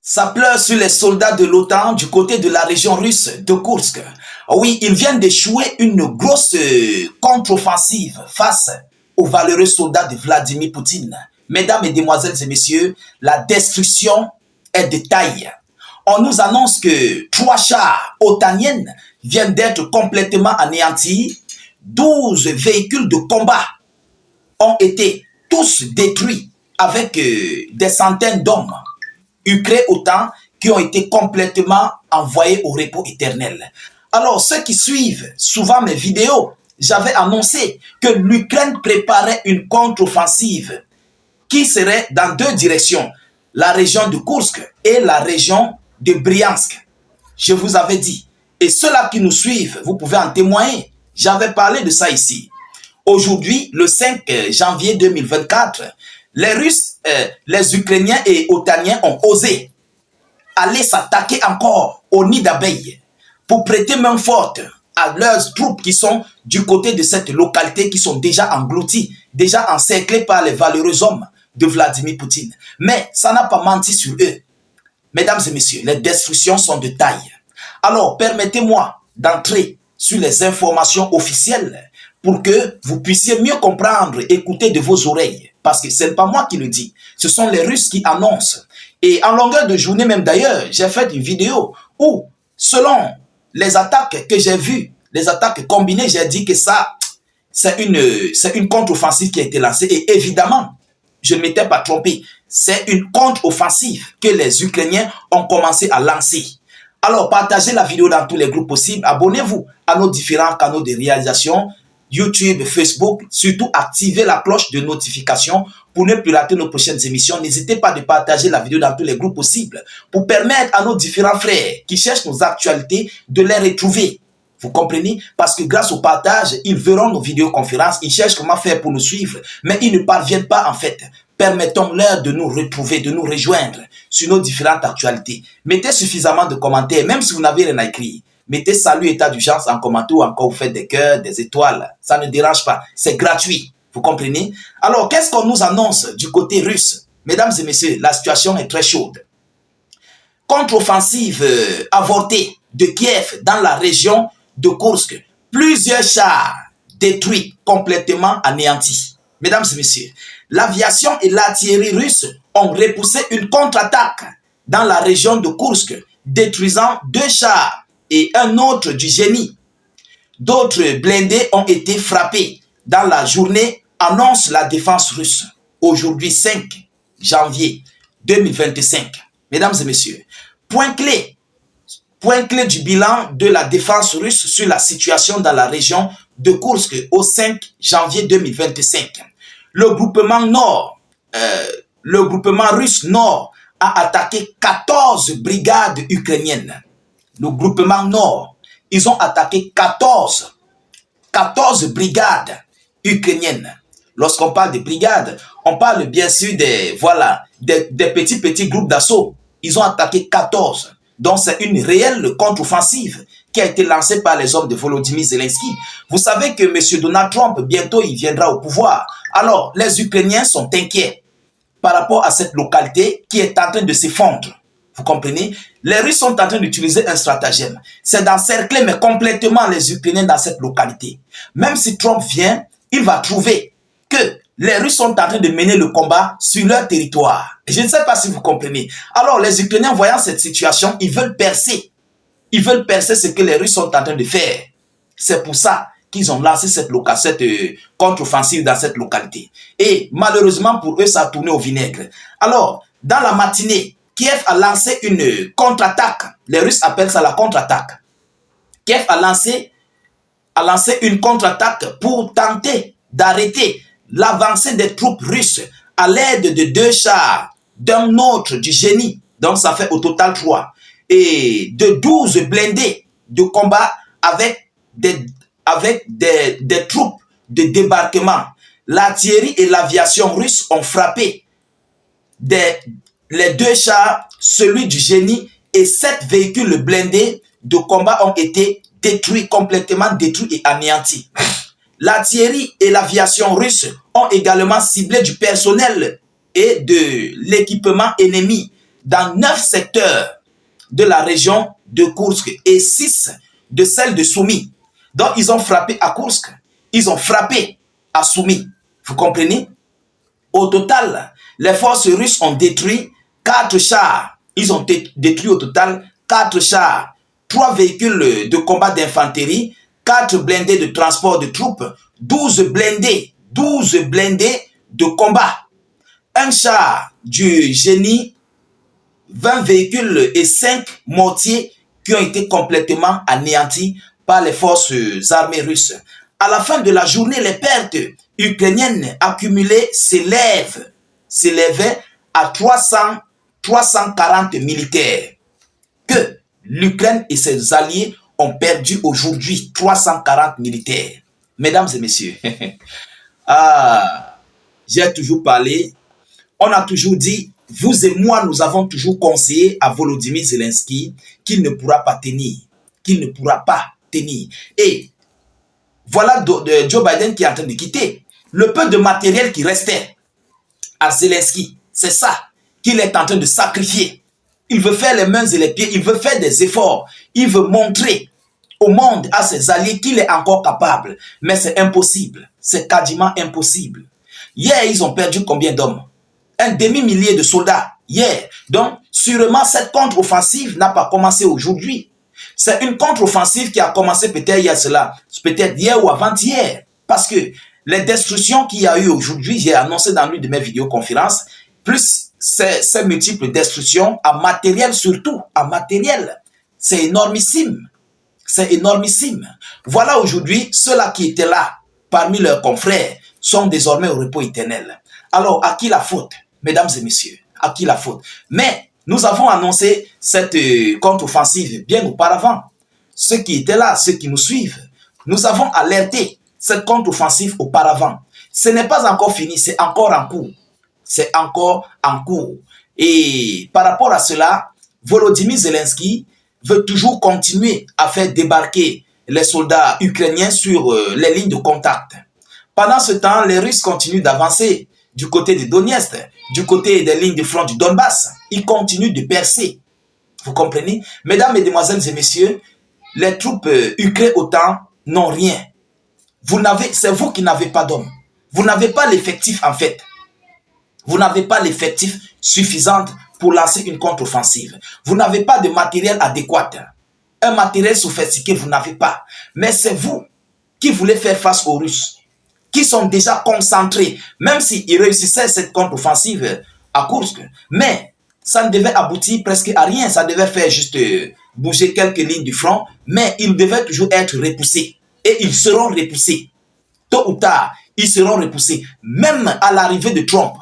Ça pleure sur les soldats de l'OTAN du côté de la région russe de Kursk. Oui, ils viennent d'échouer une grosse contre-offensive face aux valeureux soldats de Vladimir Poutine. Mesdames, Mesdemoiselles et Messieurs, la destruction est de taille. On nous annonce que 3 chars otaniens viennent d'être complètement anéantis. 12 véhicules de combat ont été tous détruits avec des centaines d'hommes ukrainiens autant qui ont été complètement envoyés au repos éternel. Alors, ceux qui suivent souvent mes vidéos, j'avais annoncé que l'Ukraine préparait une contre-offensive qui serait dans 2 directions, la région de Kursk et la région de Bryansk. Je vous avais dit, et ceux-là qui nous suivent, vous pouvez en témoigner, j'avais parlé de ça ici. Aujourd'hui, le 5 janvier 2024, les Russes, les Ukrainiens et Otaniens ont osé aller s'attaquer encore au nid d'abeilles pour prêter main forte à leurs troupes qui sont du côté de cette localité, qui sont déjà engloutis, déjà encerclés par les valeureux hommes de Vladimir Poutine. Mais ça n'a pas menti sur eux. Mesdames et messieurs, les destructions sont de taille. Alors, permettez-moi d'entrer sur les informations officielles pour que vous puissiez mieux comprendre, écouter de vos oreilles. Parce que ce n'est pas moi qui le dis, ce sont les Russes qui annoncent. Et en longueur de journée même d'ailleurs, j'ai fait une vidéo où, selon les attaques que j'ai vues, les attaques combinées, j'ai dit que ça, c'est une contre-offensive qui a été lancée. Et évidemment, je ne m'étais pas trompé, c'est une contre-offensive que les Ukrainiens ont commencé à lancer. Alors, partagez la vidéo dans tous les groupes possibles. Abonnez-vous à nos différents canaux de réalisation, YouTube, Facebook. Surtout, activez la cloche de notification pour ne plus rater nos prochaines émissions. N'hésitez pas à partager la vidéo dans tous les groupes possibles pour permettre à nos différents frères qui cherchent nos actualités de les retrouver. Vous comprenez? Parce que grâce au partage, ils verront nos vidéoconférences, ils cherchent comment faire pour nous suivre, mais ils ne parviennent pas en fait. Permettons-leur de nous retrouver, de nous rejoindre sur nos différentes actualités. Mettez suffisamment de commentaires, même si vous n'avez rien à écrire. Mettez salut, état d'urgence en commentaire ou encore vous faites des cœurs, des étoiles. Ça ne dérange pas, c'est gratuit. Vous comprenez? Alors, qu'est-ce qu'on nous annonce du côté russe? Mesdames et messieurs, la situation est très chaude. Contre-offensive avortée de Kiev dans la région de Kursk. Plusieurs chars détruits, complètement anéantis. Mesdames et messieurs, l'aviation et l'artillerie russe ont repoussé une contre-attaque dans la région de Kursk, détruisant 2 chars et un autre du génie. D'autres blindés ont été frappés dans la journée, annonce la défense russe. Aujourd'hui 5 janvier 2025. Mesdames et messieurs, point clé du bilan de la défense russe sur la situation dans la région de Kursk au 5 janvier 2025. Le groupement russe Nord a attaqué 14 brigades ukrainiennes. Le groupement Nord, ils ont attaqué 14 brigades ukrainiennes. Lorsqu'on parle de brigades, on parle bien sûr des petits groupes d'assaut. Ils ont attaqué 14. Donc c'est une réelle contre-offensive qui a été lancée par les hommes de Volodymyr Zelensky. Vous savez que M. Donald Trump, bientôt, il viendra au pouvoir. Alors, les Ukrainiens sont inquiets par rapport à cette localité qui est en train de s'effondrer. Vous comprenez? Les Russes sont en train d'utiliser un stratagème. C'est d'encercler mais complètement les Ukrainiens dans cette localité. Même si Trump vient, il va trouver que les Russes sont en train de mener le combat sur leur territoire. Je ne sais pas si vous comprenez. Alors les Ukrainiens, voyant cette situation, ils veulent percer. Ils veulent percer ce que les Russes sont en train de faire. C'est pour ça qu'ils ont lancé cette contre-offensive dans cette localité. Et malheureusement pour eux, ça a tourné au vinaigre. Alors, dans la matinée, Kiev a lancé une contre-attaque. Les Russes appellent ça la contre-attaque. Kiev a lancé une contre-attaque pour tenter d'arrêter l'avancée des troupes russes à l'aide de 2 chars, d'un autre du génie. Donc ça fait au total 3. Et de 12 blindés de combat avec des troupes de débarquement. L'artillerie et l'aviation russe ont frappé les 2 chars, celui du génie et 7 véhicules blindés de combat ont été détruits, complètement détruits et anéantis. L'artillerie et l'aviation russe ont également ciblé du personnel et de l'équipement ennemi dans 9 secteurs de la région de Koursk et 6 de celle de Soumy. Donc, ils ont frappé à Koursk, ils ont frappé à Soumy. Vous comprenez? Au total, les forces russes ont détruit 4 chars. Ils ont détruit au total 4 chars, 3 véhicules de combat d'infanterie, 4 blindés de transport de troupes, 12 blindés de combat, un char du génie, 20 véhicules et 5 mortiers qui ont été complètement anéantis par les forces armées russes. À la fin de la journée, les pertes ukrainiennes accumulées s'élevaient à 340 militaires que l'Ukraine et ses alliés ont perdu aujourd'hui. 340 militaires. Mesdames et messieurs, j'ai toujours parlé, on a toujours dit, vous et moi, nous avons toujours conseillé à Volodymyr Zelensky qu'il ne pourra pas tenir. Qu'il ne pourra pas tenir. Et voilà Joe Biden qui est en train de quitter. Le peu de matériel qui restait à Zelensky, c'est ça qu'il est en train de sacrifier. Il veut faire les mains et les pieds, il veut faire des efforts. Il veut montrer au monde, à ses alliés, qu'il est encore capable. Mais c'est impossible. C'est quasiment impossible. Hier, ils ont perdu combien d'hommes? Un demi-millier de soldats. Hier. Donc, sûrement, cette contre-offensive n'a pas commencé aujourd'hui. C'est une contre-offensive qui a commencé peut-être hier cela, peut-être hier ou avant-hier. Parce que les destructions qu'il y a eu aujourd'hui, j'ai annoncé dans l'une de mes vidéoconférences, plus ces multiples destructions, à matériel surtout, à matériel. C'est énormissime. C'est énormissime. Voilà aujourd'hui, ceux-là qui étaient là, parmi leurs confrères, sont désormais au repos éternel. Alors, à qui la faute, mesdames et messieurs? À qui la faute? Mais nous avons annoncé cette contre-offensive bien auparavant. Ceux qui étaient là, ceux qui nous suivent, nous avons alerté cette contre-offensive auparavant. Ce n'est pas encore fini, c'est encore en cours. C'est encore en cours. Et par rapport à cela, Volodymyr Zelensky veut toujours continuer à faire débarquer les soldats ukrainiens sur les lignes de contact. Pendant ce temps, les Russes continuent d'avancer du côté de Donetsk, du côté des lignes de front du Donbass. Ils continuent de percer. Vous comprenez? Mesdames, mesdemoiselles et messieurs, les troupes ukrainiennes OTAN n'ont rien. C'est vous qui n'avez pas d'hommes. Vous n'avez pas l'effectif en fait. Vous n'avez pas l'effectif suffisant pour lancer une contre-offensive. Vous n'avez pas de matériel adéquat. Un matériel sophistiqué, vous n'avez pas. Mais c'est vous qui voulez faire face aux Russes, qui sont déjà concentrés, même s'ils réussissaient cette contre-offensive à Koursk. Mais ça ne devait aboutir presque à rien. Ça devait faire juste bouger quelques lignes du front, mais ils devaient toujours être repoussés. Et ils seront repoussés. Tôt ou tard, ils seront repoussés. Même à l'arrivée de Trump,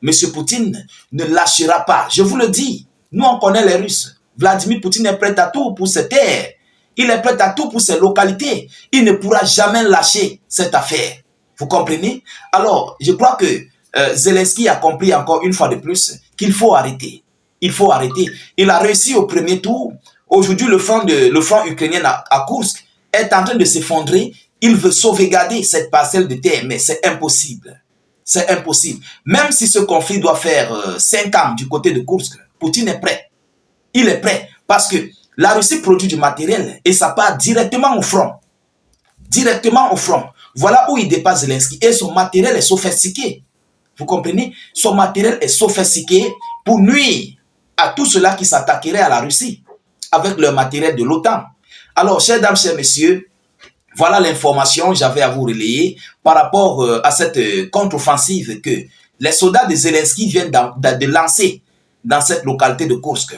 M. Poutine ne lâchera pas. Je vous le dis, nous on connaît les Russes. Vladimir Poutine est prêt à tout pour ses terres. Il est prêt à tout pour ses localités. Il ne pourra jamais lâcher cette affaire. Vous comprenez? Alors, je crois que Zelensky a compris encore une fois de plus qu'il faut arrêter. Il faut arrêter. Il a réussi au premier tour. Aujourd'hui, le front ukrainien à Koursk est en train de s'effondrer. Il veut sauvegarder cette parcelle de terre, mais c'est impossible. C'est impossible. Même si ce conflit doit faire 5 ans du côté de Koursk, Poutine est prêt. Il est prêt parce que la Russie produit du matériel et ça part directement au front. Directement au front. Voilà où il dépasse Zelensky et son matériel est sophistiqué. Vous comprenez? Son matériel est sophistiqué pour nuire à tous ceux-là qui s'attaqueraient à la Russie avec leur matériel de l'OTAN. Alors, chers dames, chers messieurs, voilà l'information que j'avais à vous relayer par rapport à cette contre-offensive que les soldats de Zelensky viennent de lancer dans cette localité de Koursk.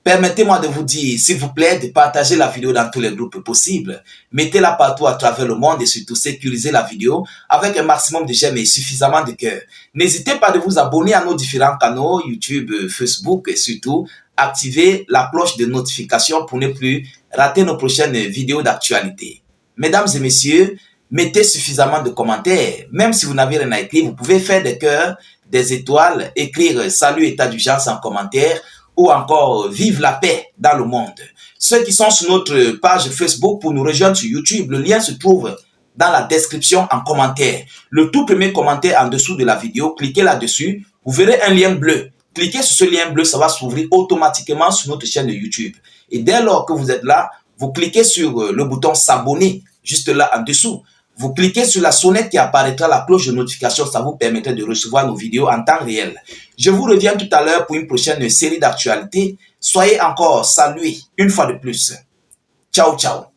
Permettez-moi de vous dire, s'il vous plaît, de partager la vidéo dans tous les groupes possibles. Mettez-la partout à travers le monde et surtout sécurisez la vidéo avec un maximum de j'aime et suffisamment de cœur. N'hésitez pas de vous abonner à nos différents canaux, YouTube, Facebook et surtout activer la cloche de notification pour ne plus rater nos prochaines vidéos d'actualité. Mesdames et messieurs, mettez suffisamment de commentaires. Même si vous n'avez rien à écrire, vous pouvez faire des cœurs, des étoiles, écrire « Salut état d'urgence » en commentaire ou encore « Vive la paix dans le monde ». Ceux qui sont sur notre page Facebook pour nous rejoindre sur YouTube, le lien se trouve dans la description en commentaire. Le tout premier commentaire en dessous de la vidéo, cliquez là-dessus, vous verrez un lien bleu Cliquez sur ce lien bleu, ça va s'ouvrir automatiquement sur notre chaîne de YouTube. Et dès lors que vous êtes là, vous cliquez sur le bouton s'abonner, juste là en dessous. Vous cliquez sur la sonnette qui apparaîtra, la cloche de notification, ça vous permettra de recevoir nos vidéos en temps réel. Je vous reviens tout à l'heure pour une prochaine série d'actualités. Soyez encore salués une fois de plus. Ciao, ciao.